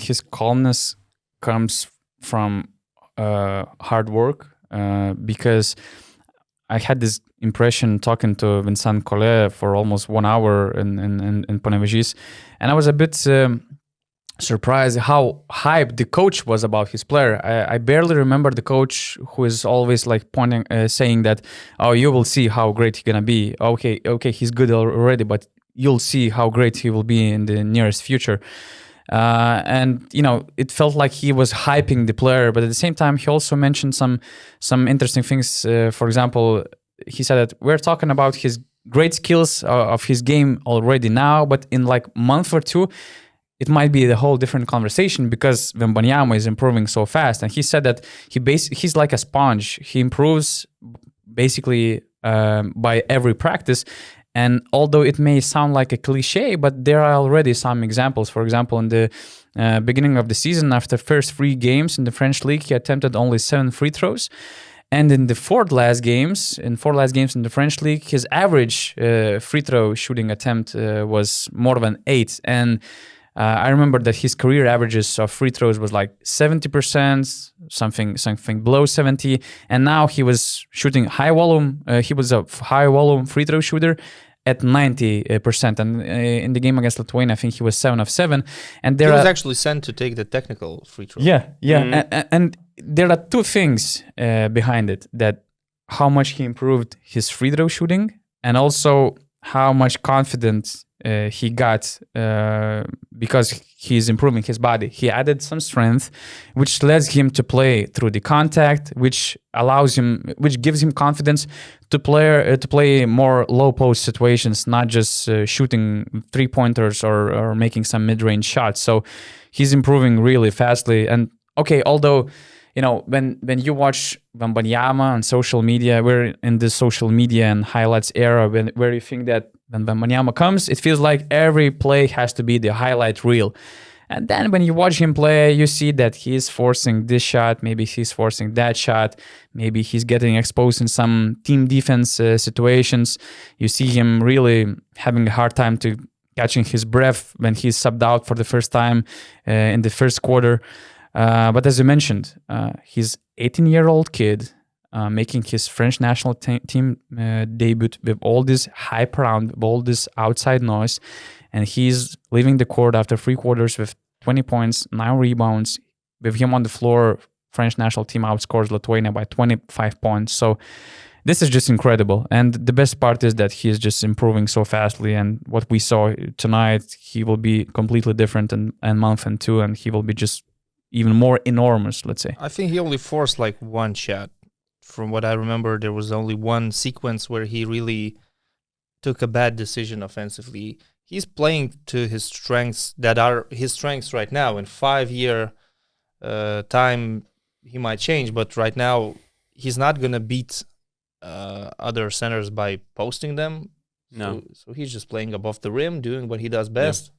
his calmness comes from hard work, because I had this impression talking to Vincent Collet for almost 1 hour in Panevėžys, and I was a bit surprised how hyped the coach was about his player. I barely remember the coach who is always like saying that, oh, you will see how great he's gonna be. Okay, he's good already, but you'll see how great he will be in the nearest future. And it felt like he was hyping the player, but at the same time, he also mentioned some interesting things. For example, he said that we're talking about his great skills of his game already now, but in like a month or two, it might be a whole different conversation because Wembanyama is improving so fast. And he said that he's like a sponge. He improves basically by every practice. And although it may sound like a cliche, but there are already some examples. For example, in the beginning of the season, after first 3 games in the French league, he attempted only 7 free throws. And in the 4 last games in the French league, his average free throw shooting attempt was more than 8. And I remember that his career averages of free throws was like 70%, something below 70. And now he was shooting high volume. He was a high volume free throw shooter at 90%. And in the game against Lithuania, I think he was 7 of 7. And he was actually sent to take the technical free throw. Yeah. Mm-hmm. And there are 2 things behind it: that how much he improved his free throw shooting, and also how much confidence he got because he's improving his body. He added some strength, which lets him to play through the contact, which gives him confidence to play more low post situations, not just shooting 3-pointers or making some mid-range shots. So he's improving really fastly. And okay, although when you watch Wembanyama on social media, we're in this social media and highlights era where you think that when Wembanyama comes, it feels like every play has to be the highlight reel. And then when you watch him play, you see that he's forcing this shot, maybe he's forcing that shot, maybe he's getting exposed in some team defense situations. You see him really having a hard time to catching his breath when he's subbed out for the first time in the first quarter. But as you mentioned, he's 18-year-old kid making his French national team debut with all this hype around, with all this outside noise. And he's leaving the court after 3 quarters with 20 points, 9 rebounds. With him on the floor, French national team outscores Lithuania by 25 points. So this is just incredible. And the best part is that he is just improving so fastly. And what we saw tonight, he will be completely different in month and 2, and he will be just even more enormous, let's say. I think he only forced like 1 shot. From what I remember, there was only 1 sequence where he really took a bad decision offensively. He's playing to his strengths that are his strengths right now. In 5-year time, he might change, but right now, he's not going to beat other centers by posting them. No. So he's just playing above the rim, doing what he does best.